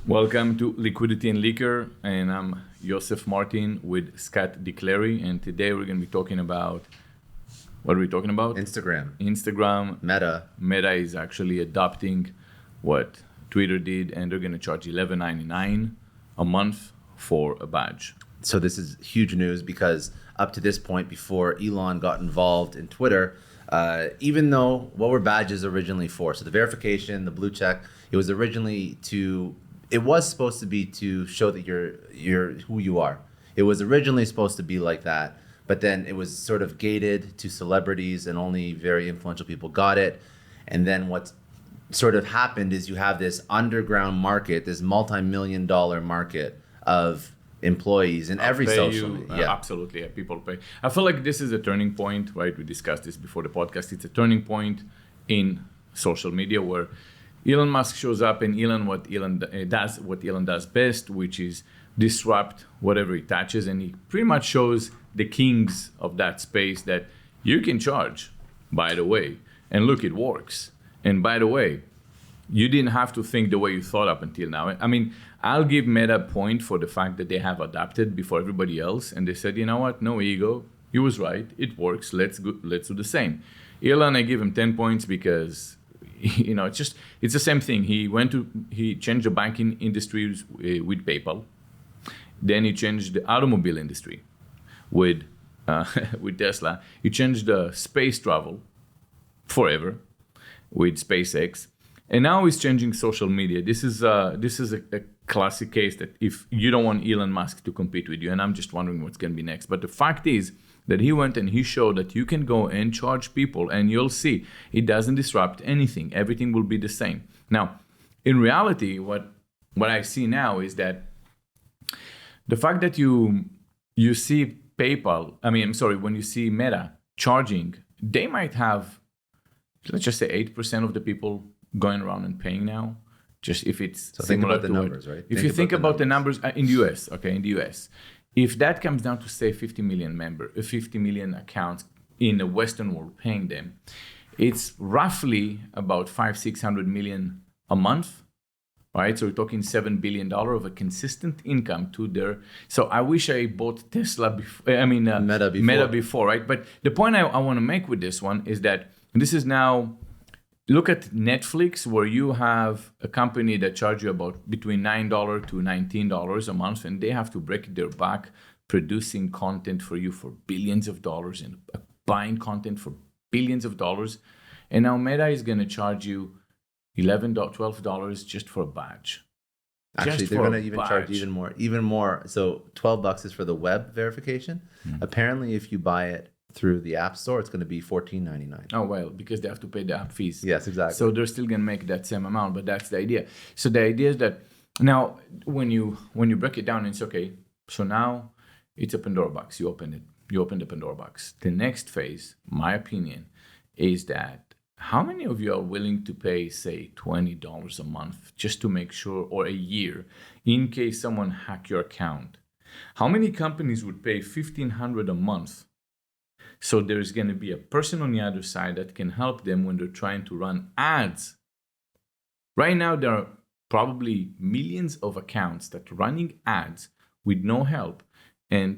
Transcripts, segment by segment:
Welcome to Liquidity and Liquor, and I'm Yosef Martin with Scott Clary, and today we're going to be talking about, what are we talking about? Instagram. Meta is actually adopting what Twitter did, and they're going to charge $11.99 a month for a badge. So this is huge news because up to this point, before Elon got involved in Twitter, even though what were badges originally for? So the verification, the blue check, it was supposed to be to show that you're who you are. It was originally supposed to be like that, but then it was sort of gated to celebrities and only very influential people got it. And then what sort of happened is you have this underground market, this multi-million-dollar market of employees in every social media. Absolutely, people pay. I feel like this is a turning point, right? We discussed this before the podcast. It's a turning point in social media where Elon Musk shows up, and what Elon does best, which is disrupt whatever he touches, and he pretty much shows the kings of that space that you can charge, by the way, and look, it works. And by the way, you didn't have to think the way you thought up until now. I mean, I'll give Meta a point for the fact that they have adapted before everybody else, and they said, you know what, no ego, he was right, it works, let's do the same. Elon, I give him 10 points because it's the same thing. He changed the banking industry with PayPal. Then he changed the automobile industry with Tesla. He changed the space travel forever with SpaceX. And now he's changing social media. This is a classic case that if you don't want Elon Musk to compete with you, and I'm just wondering what's going to be next. But the fact is that he went and he showed that you can go and charge people, and you'll see it doesn't disrupt anything. Everything will be the same. Now, in reality, what I see now is that the fact that you see when you see Meta charging, they might have, let's just say 8% of the people going around and paying now. Just if it's so think about the numbers, right? If you think about the numbers in the US, in the US, if that comes down to say 50 million accounts in the Western world paying them, it's roughly about 500-600 million a month, right? So we're talking $7 billion of a consistent income to their. So I wish I bought Tesla Meta before, right? But the point I want to make with this one is that this is now. Look at Netflix, where you have a company that charges you about between $9 to $19 a month, and they have to break their back producing content for you for billions of dollars and buying content for billions of dollars. And now Meta is going to charge you $11, $12 just for a badge. Actually, they're going to even charge even more. So $12 is for the web verification. Mm-hmm. Apparently, if you buy it through the App Store, it's going to be $14.99. Oh, well, because they have to pay the app fees. Yes, exactly. So they're still going to make that same amount, but that's the idea. So the idea is that now when you break it down, it's okay. So now it's a Pandora box. You open it. You open the Pandora box. The next phase, my opinion, is that how many of you are willing to pay, say, $20 a month just to make sure, or a year, in case someone hack your account? How many companies would pay $1,500 a month? So there's going to be a person on the other side that can help them when they're trying to run ads. Right now, there are probably millions of accounts that are running ads with no help. And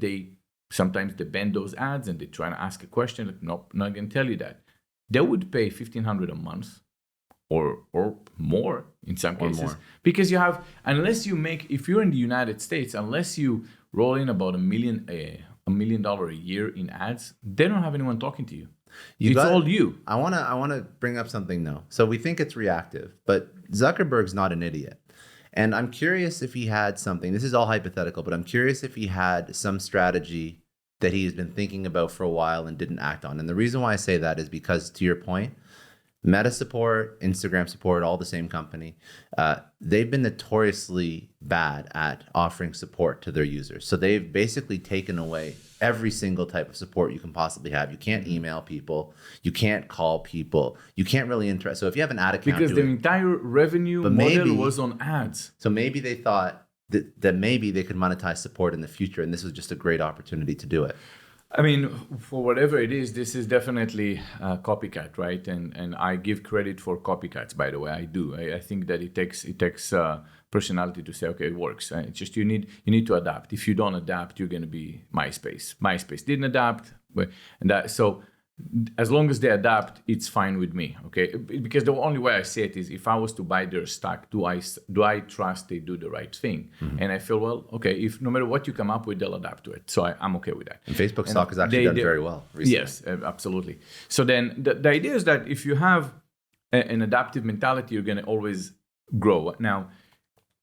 sometimes they bend those ads and they try to ask a question. Like, nope, not going to tell you that. They would pay $1,500 a month or more in some cases. Because you have, if you're in the United States, unless you roll in about $1 million a year in ads, they don't have anyone talking to you. It's all you. I want to bring up something though. So we think it's reactive, but Zuckerberg's not an idiot. And I'm curious if he had something, this is all hypothetical, but I'm curious if he had some strategy that he has been thinking about for a while and didn't act on. And the reason why I say that is because, to your point, Meta support, Instagram support, all the same company. They've been notoriously bad at offering support to their users. So they've basically taken away every single type of support you can possibly have. You can't email people. You can't call people. You can't really interact. So if you have an ad account, because the entire revenue model was on ads. So maybe they thought that maybe they could monetize support in the future, and this was just a great opportunity to do it. I mean, for whatever it is, this is definitely a copycat, right? And I give credit for copycats, by the way. I do. I think that it takes personality to say, okay, it works. It's just you need to adapt. If you don't adapt, you're going to be MySpace. MySpace didn't adapt, so as long as they adapt, it's fine with me. Okay, because the only way I see it is if I was to buy their stock, do I trust they do the right thing? And I feel, well, okay, if no matter what you come up with, they'll adapt to it. So I'm okay with that. And Facebook stock has actually done very well recently. Yes, absolutely. So then the idea is that if you have an adaptive mentality, you're going to always grow. Now,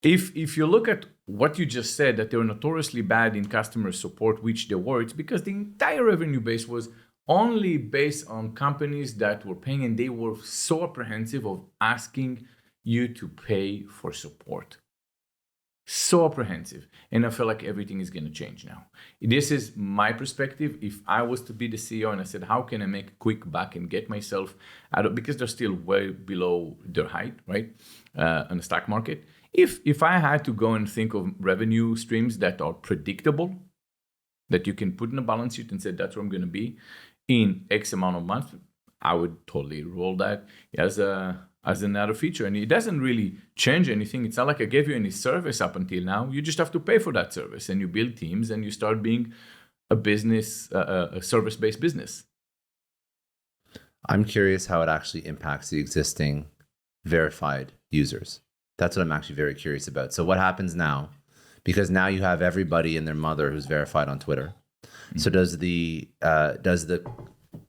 if you look at what you just said, that they were notoriously bad in customer support, which they were, it's because the entire revenue base was only based on companies that were paying, and they were so apprehensive of asking you to pay for support. So apprehensive. And I feel like everything is going to change now. This is my perspective. If I was to be the CEO and I said, how can I make a quick buck and get myself out of, because they're still way below their height, right? On the stock market. If I had to go and think of revenue streams that are predictable, that you can put in a balance sheet and say, that's where I'm going to be in X amount of months, I would totally roll that as another feature. And it doesn't really change anything. It's not like I gave you any service up until now. You just have to pay for that service, and you build teams, and you start being a business, a service-based business. I'm curious how it actually impacts the existing verified users. That's what I'm actually very curious about. So what happens now? Because now you have everybody and their mother who's verified on Twitter. Mm-hmm. So does the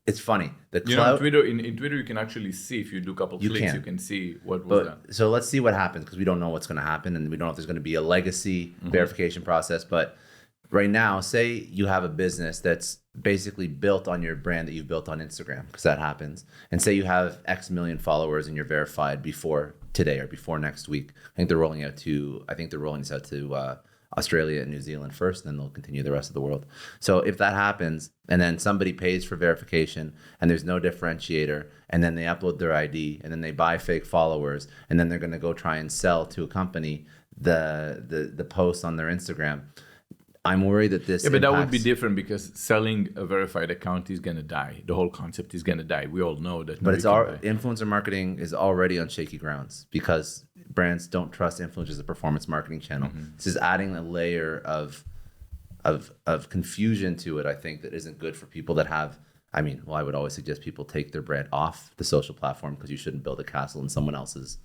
it's funny. The cloud, Twitter in Twitter you can actually see, if you do a couple clicks, you can see what was done. So let's see what happens, because we don't know what's going to happen, and we don't know if there's going to be a legacy verification process. But right now, say you have a business that's basically built on your brand that you've built on Instagram, because that happens, and say you have X million followers and you're verified before today or before next week. I think they're rolling this out to Australia and New Zealand first, and then they'll continue the rest of the world. So if that happens, and then somebody pays for verification and there's no differentiator, and then they upload their ID, and then they buy fake followers, and then they're going to go try and sell to a company the post on their Instagram, I'm worried that this but that would be different, because selling a verified account is going to die. The whole concept is going to die. We all know that. But influencer marketing is already on shaky grounds, because brands don't trust influencers as a performance marketing channel. This is adding a layer of confusion to it, I think, that isn't good for people that have. I would always suggest people take their brand off the social platform, because you shouldn't build a castle in someone else's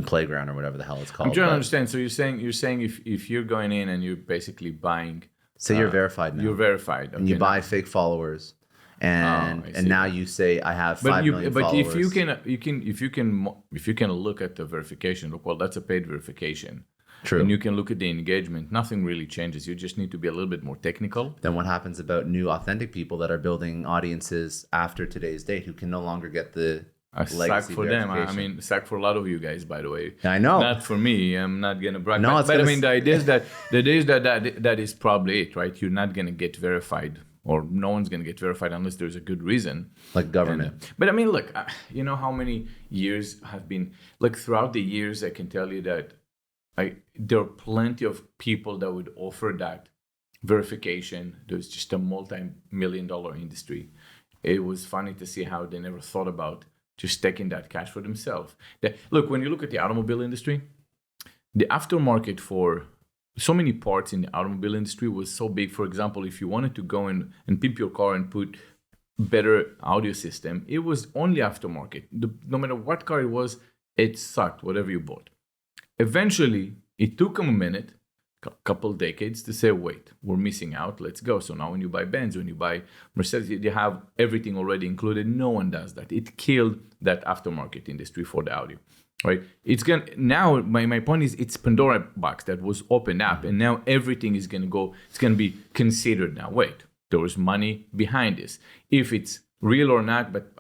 playground or whatever the hell it's called. I'm trying to understand. So you're saying if you're going in and you're basically buying, say you're verified now. You're verified, and you buy fake followers, and now you say I have 5 million followers. But if you can look at the verification, look, well, that's a paid verification. True. And you can look at the engagement. Nothing really changes. You just need to be a little bit more technical. Then what happens about new authentic people that are building audiences after today's date, who can no longer get the suck for them. Suck for a lot of you guys, by the way. I know. Not for me. I'm not gonna brag. No, but the idea is that is probably it, right? You're not gonna get verified, or no one's gonna get verified unless there's a good reason. Like government. But look, you know how many years have been, like throughout the years, I can tell you that there are plenty of people that would offer that verification. There's just a multi-million-dollar industry. It was funny to see how they never thought about just taking that cash for themselves. Look, when you look at the automobile industry, the aftermarket for so many parts in the automobile industry was so big. For example, if you wanted to go and pimp your car and put better audio system, it was only aftermarket. No matter what car it was, it sucked, whatever you bought. Eventually, it took them a minute, a couple decades, to say, wait, we're missing out, let's go. So now when you buy Benz, when you buy Mercedes, you have everything already included. No one does that. It killed that aftermarket industry for the audio, right? Now my point is, it's Pandora box that was opened up, and now everything is going to be considered now. Wait, there was money behind this. If it's real or not, but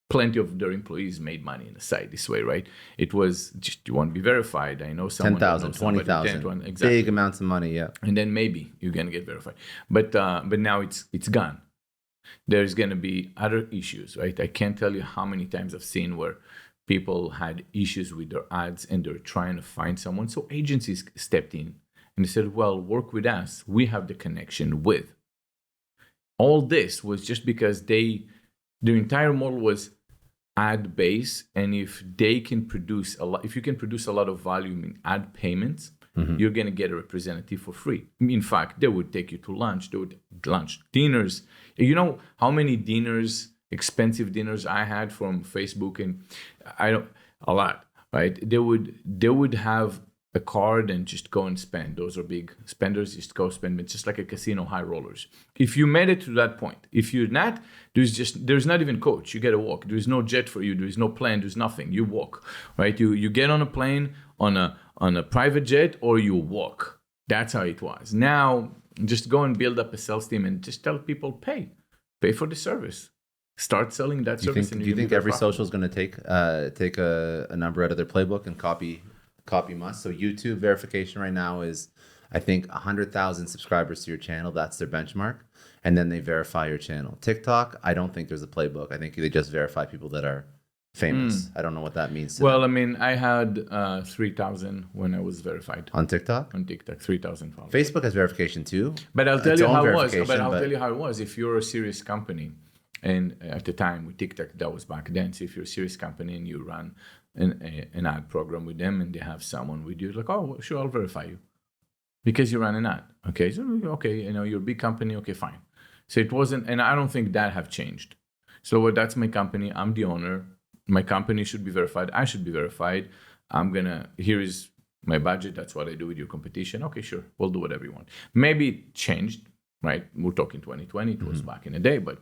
plenty of their employees made money in the site this way, right? It was just, you want to be verified. I know someone 10,000, 20,000, exactly. Big amounts of money, yeah. And then maybe you're gonna get verified, but now it's gone. There's gonna be other issues, right? I can't tell you how many times I've seen where people had issues with their ads and they're trying to find someone. So agencies stepped in and they said, well, work with us. We have the connection with. All this was just because their entire model was, ad base, and if they can produce a lot, if you can produce a lot of volume in ad payments, you're going to get a representative for free. In fact, they would take you to lunch. They would lunch, dinners. You know how many dinners, expensive dinners I had from Facebook, and a lot, right? They would have a card and just go and spend. Those are big spenders. Just go spend. It's just like a casino, high rollers. If you made it to that point, if you're not, there's not even coach. You get to walk. There's no jet for you. There's no plane. There's nothing. You walk, right? You get on a plane, on a private jet, or you walk. That's how it was. Now, just go and build up a sales team and just tell people pay for the service. Start selling that service. Do you think every social is going to take a number out of their playbook and copy must? So YouTube verification right now is, I think, 100,000 subscribers to your channel. That's their benchmark. And then they verify your channel. TikTok, I don't think there's a playbook. I think they just verify people that are famous. I don't know what that means. Well, I mean, I had 3,000 when I was verified. On TikTok? On TikTok, 3,000 followers. Facebook has verification too. But I'll tell you how it was. But I'll tell you how it was. If you're a serious company, and at the time with TikTok, that was back then. So if you're a serious company and you run an ad program with them and they have someone with you, like, oh, sure, I'll verify you. Because you ran an ad. Okay, so, okay, you're a big company. Okay, fine. So it wasn't, and I don't think that have changed. So that's my company. I'm the owner. My company should be verified. I should be verified. Here is my budget. That's what I do with your competition. Okay, sure. We'll do whatever you want. Maybe it changed, right? We're talking 2020. It was back in the day, but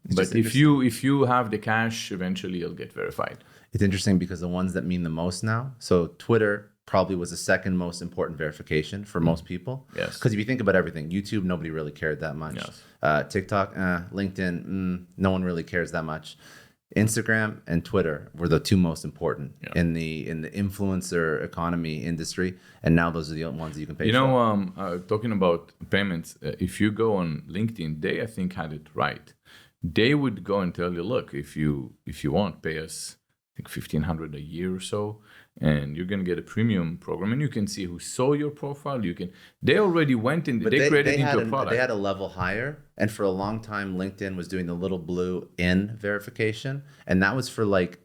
if you have the cash, eventually you'll get verified. It's interesting because the ones that mean the most now. So Twitter probably was the second most important verification for most people. Yes. Because if you think about everything, YouTube, nobody really cared that much. Yes. TikTok, LinkedIn, no one really cares that much. Instagram and Twitter were the two most important in the influencer economy industry, and now those are the ones that you can pay for. Talking about payments, if you go on LinkedIn, they I think had it right. They would go and tell you, look, if you want, pay us I think $1,500 a year or so, and you're gonna get a premium program, and you can see who saw your profile. They already went in. They created into a product. They had a level higher, and for a long time, LinkedIn was doing the little blue in verification, and that was for like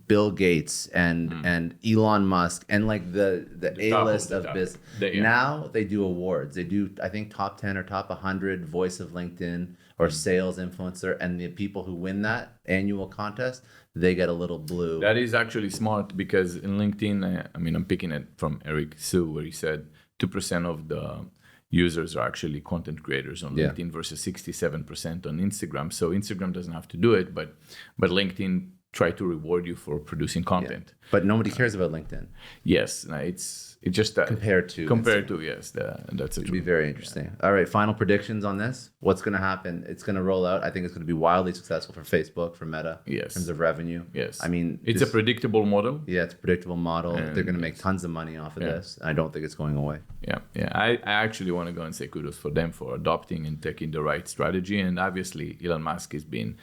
Bill Gates and Elon Musk and like the A-list of business. Now they do awards. They do, I think, top 10 or top 100 voice of LinkedIn or sales influencer, and the people who win that annual contest, they get a little blue. That is actually smart because in LinkedIn, I'm picking it from Eric Sue, where he said 2% of the users are actually content creators on LinkedIn versus 67% on Instagram. So Instagram doesn't have to do it, but LinkedIn try to reward you for producing content. Yeah. But nobody cares about LinkedIn. Yes, it's just that compared to yes, that's it'd be very interesting. All right, final predictions on this. What's going to happen? It's going to roll out. I think it's going to be wildly successful for Facebook, for Meta, in terms of revenue. Yes, I mean it's a predictable model. Yeah, it's a predictable model. And they're going to make tons of money off of this. I don't think it's going away. Yeah. I actually want to go and say kudos for them for adopting and taking the right strategy. And obviously, Elon Musk has been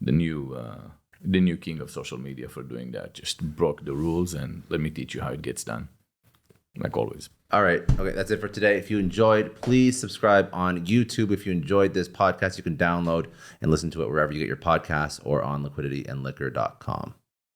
the new king of social media for doing that. Just broke the rules, and let me teach you how it gets done. Like always. All right. Okay, that's it for today. If you enjoyed, please subscribe on YouTube. If you enjoyed this podcast, you can download and listen to it wherever you get your podcasts or on liquidityandliquor.com.